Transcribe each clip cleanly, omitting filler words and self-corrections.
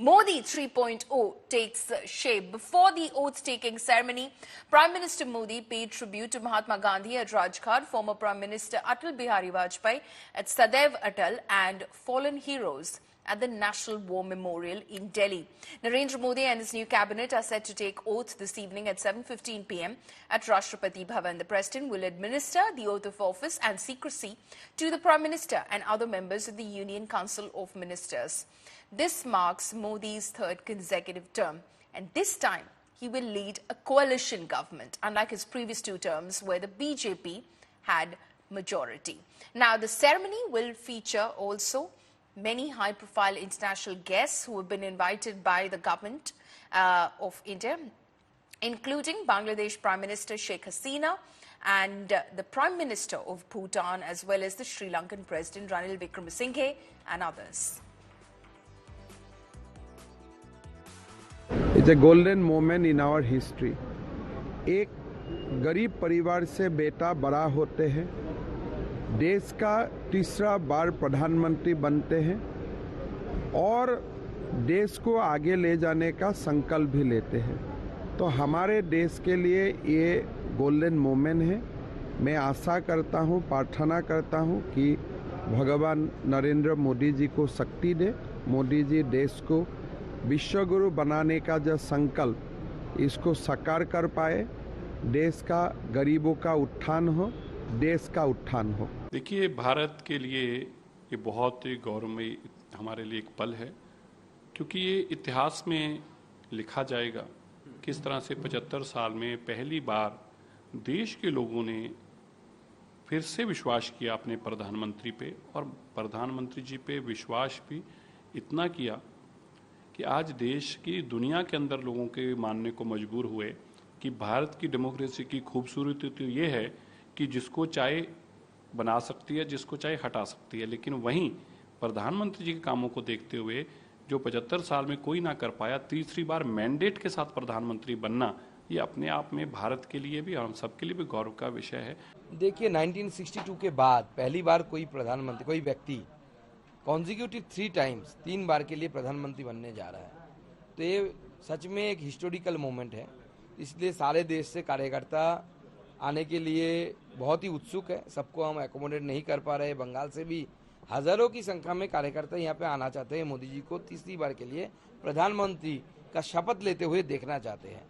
Modi 3.0 takes shape. Before the oath-taking ceremony, Prime Minister Modi paid tribute to Mahatma Gandhi at Rajghat, former Prime Minister Atal Bihari Vajpayee at Sadaiv Atal, and fallen heroes at the National War Memorial in Delhi. Narendra Modi and his new cabinet are set to take oath this evening at 7:15 p.m. at Rashtrapati Bhavan. The President will administer the oath of office and secrecy to the Prime Minister and other members of the Union Council of Ministers. This marks Modi's third consecutive term, and this time he will lead a coalition government, unlike his previous two terms where the BJP had majority. Now, the ceremony will feature also many high-profile international guests who have been invited by the government of India, including Bangladesh Prime Minister Sheikh Hasina and the Prime Minister of Bhutan, as well as the Sri Lankan President Ranil Wickremesinghe and others. It's a golden moment in our history. एक गरीब परिवार से बेटा बड़ा होते हैं, देश का तीसरा बार प्रधानमंत्री बनते हैं और देश को आगे ले जाने का संकल्प भी लेते हैं। तो हमारे देश के लिए ये गोल्डन मोमेंट है। मैं आशा करता हूँ, प्रार्थना करता हूँ कि भगवान नरेंद्र मोदी जी को शक्ति दे, मोदी जी देश को विश्वगुरु बनाने का जो संकल्प इसको साकार कर पाए, देश का गरीबों का उत्थान हो, देश का उत्थान हो। देखिए, भारत के लिए ये बहुत ही गौरवमयी हमारे लिए एक पल है, क्योंकि ये इतिहास में लिखा जाएगा किस तरह से 75 साल में पहली बार देश के लोगों ने फिर से विश्वास किया अपने प्रधानमंत्री पे, और प्रधानमंत्री जी पे विश्वास भी इतना किया कि आज देश की दुनिया के अंदर लोगों के मानने को मजबूर हुए कि भारत की डेमोक्रेसी की खूबसूरती तो ये है कि जिसको चाहे बना सकती है, जिसको चाहे हटा सकती है। लेकिन वहीं प्रधानमंत्री जी के कामों को देखते हुए जो 75 साल में कोई ना कर पाया, तीसरी बार मैंडेट के साथ प्रधानमंत्री बनना, ये अपने आप में भारत के लिए भी और हम सबके लिए भी गौरव का विषय है। देखिए, 1962 के बाद पहली बार कोई प्रधानमंत्री, कोई व्यक्ति कॉन्जिक्यूटिव 3 टाइम्स 3 बार के लिए प्रधानमंत्री बनने जा रहा है। तो ये सच में एक हिस्टोरिकल मोमेंट है। इसलिए सारे देश से कार्यकर्ता आने के लिए बहुत ही उत्सुक है। सबको हम एकोमोडेट नहीं कर पा रहे। बंगाल से भी हजारों की संख्या में कार्यकर्ता यहाँ पे आना चाहते हैं। मोदी जी को तीसरी बार के लिए प्रधानमंत्री का शपथ लेते हुए देखना चाहते हैं,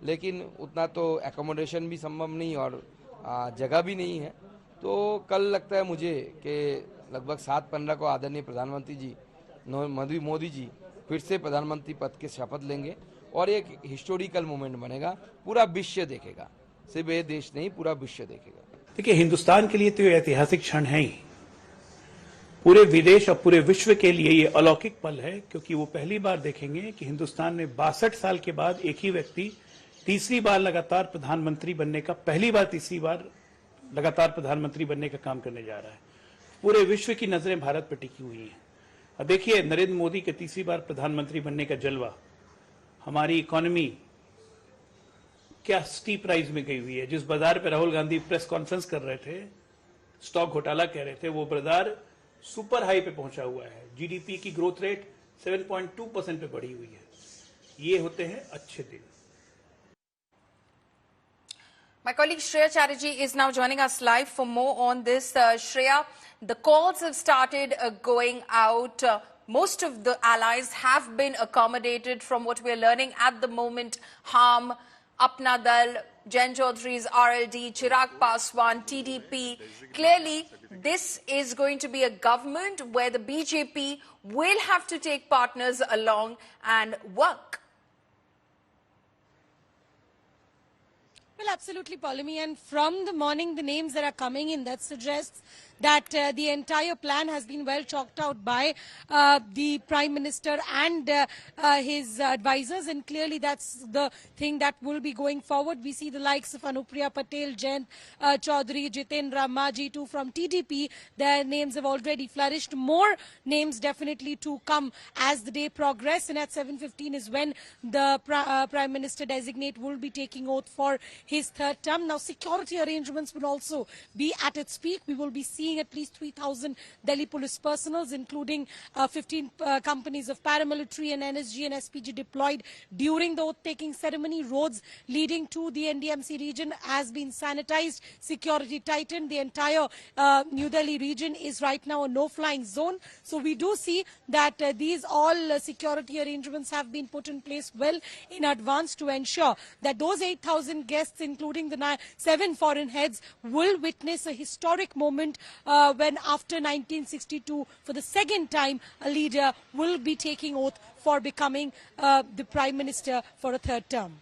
लेकिन उतना तो एकोमोडेशन भी संभव नहीं और जगह भी नहीं है। तो कल लगता है मुझे कि लगभग 7-15 को आदरणीय प्रधानमंत्री जी मोदी जी फिर से प्रधानमंत्री पद के शपथ लेंगे और एक हिस्टोरिकल मोमेंट बनेगा। पूरा विश्व देखेगा, सिर्फ ये देश नहीं, पूरा विश्व देखेगा। देखिए, हिंदुस्तान के लिए तो ये ऐतिहासिक क्षण है ही, पूरे विदेश और पूरे विश्व के लिए ये अलौकिक पल है, क्योंकि वो पहली बार देखेंगे कि हिंदुस्तान में 62 साल के बाद एक ही व्यक्ति तीसरी बार लगातार प्रधानमंत्री बनने का, पहली बार तीसरी बार लगातार प्रधानमंत्री बनने का काम करने जा रहा है। पूरे विश्व की नजरें भारत पर टिकी हुई हैं। और देखिए, नरेंद्र मोदी के तीसरी बार प्रधानमंत्री बनने का जलवा, हमारी इकोनॉमी क्या स्टीप राइज में गई हुई है। जिस बाजार पे राहुल गांधी प्रेस कॉन्फ्रेंस कर रहे थे, स्टॉक घोटाला कह रहे थे, वो बाजार सुपर हाई पे पहुंचा हुआ है। जीडीपी की ग्रोथ रेट 7.2% पे बढ़ी हुई है। ये होते हैं अच्छे दिन। My colleague Shreya Chatterjee is now joining us live for more on this. Shreya, the calls have started going out. Most of the allies have been accommodated from what we are learning at the moment. Harm, Apna Dal, Jen Chaudhary's RLD, Chirag Paswan, TDP. Clearly, this is going to be a government where the BJP will have to take partners along and work. Well, absolutely, Paulami. And from the morning, the names that are coming in, that suggests that the entire plan has been well chalked out by the Prime Minister and his advisors. And clearly, that's the thing that will be going forward. We see the likes of Anupriya Patel, Jen Chaudhary, Jitendra Maji too from TDP. Their names have already flourished. More names definitely to come as the day progresses. And at 7:15 is when the Prime Minister designate will be taking oath for his third term. Now, security arrangements will also be at its peak. We will be seeing seeing at least 3,000 Delhi police personnel, including 15 companies of paramilitary and NSG and SPG deployed during the oath-taking ceremony. Roads leading to the NDMC region has been sanitized, security tightened. The entire New Delhi region is right now a no-flying zone. So we do see that these all security arrangements have been put in place well in advance to ensure that those 8,000 guests, including the 7 foreign heads, will witness a historic moment when after 1962, for the second time, a leader will be taking oath for becoming the Prime Minister for a third term.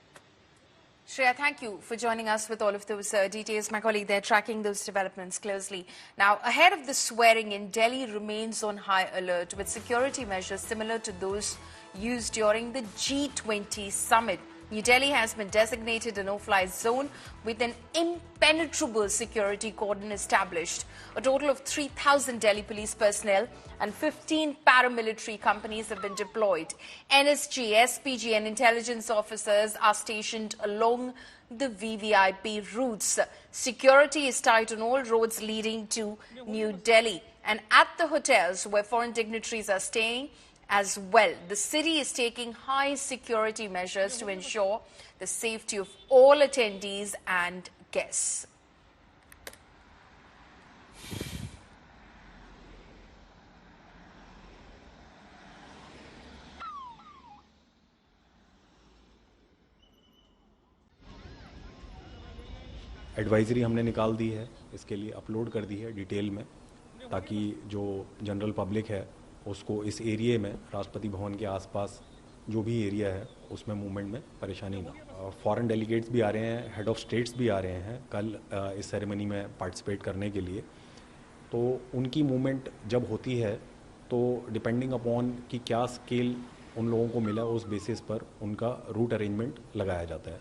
Shreya, thank you for joining us with all of those details. My colleague there tracking those developments closely. Now, ahead of the swearing-in, Delhi remains on high alert with security measures similar to those used during the G20 summit. New Delhi has been designated a no-fly zone with an impenetrable security cordon established. A total of 3,000 Delhi police personnel and 15 paramilitary companies have been deployed. NSG, SPG and intelligence officers are stationed along the VVIP routes. Security is tight on all roads leading to New Delhi and at the hotels where foreign dignitaries are staying as well. The city is taking high security measures to ensure the safety of all attendees and guests. Advisory हमने निकाल दी है, इसके लिए upload कर दी है detail में, ताकि जो जनरल पब्लिक है उसको इस एरिया में, राष्ट्रपति भवन के आसपास जो भी एरिया है उसमें मूवमेंट में परेशानी ना। फॉरेन डेलीगेट्स भी आ रहे हैं, हेड ऑफ स्टेट्स भी आ रहे हैं कल इस सेरेमनी में पार्टिसिपेट करने के लिए। तो उनकी मूवमेंट जब होती है तो डिपेंडिंग अपॉन कि क्या स्केल उन लोगों को मिला उस बेसिस पर उनका रूट अरेंजमेंट लगाया जाता है।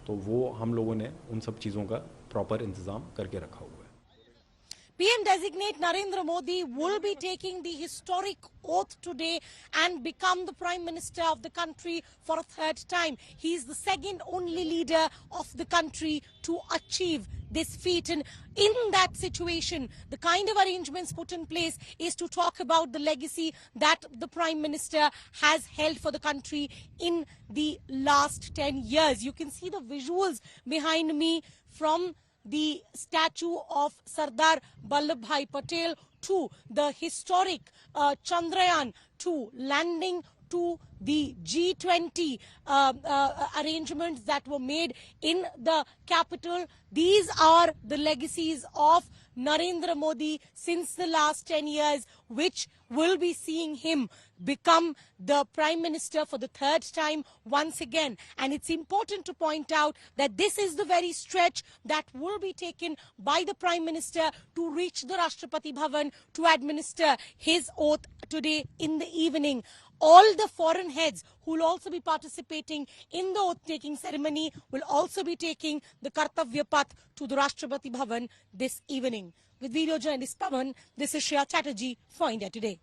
तो वो हम लोगों ने उन सब चीज़ों का प्रॉपर इंतज़ाम करके रखा हुआ है। PM designate Narendra Modi will be taking the historic oath today and become the Prime Minister of the country for a third time. He is the second only leader of the country to achieve this feat. And in that situation, the kind of arrangements put in place is to talk about the legacy that the Prime Minister has held for the country in the last 10 years. You can see the visuals behind me from the statue of Sardar Vallabhbhai Patel to the historic Chandrayaan 2 landing to the G20 arrangements that were made in the capital. These are the legacies of Narendra Modi since the last 10 years, which will be seeing him become the Prime Minister for the third time once again. And it's important to point out that this is the very stretch that will be taken by the Prime Minister to reach the Rashtrapati Bhavan to administer his oath today in the evening. All the foreign heads who will also be participating in the oath-taking ceremony will also be taking the Kartavya Path to the Rashtrapati Bhavan this evening. With video journalist Pavan, this is Shreya Chatterjee for India Today.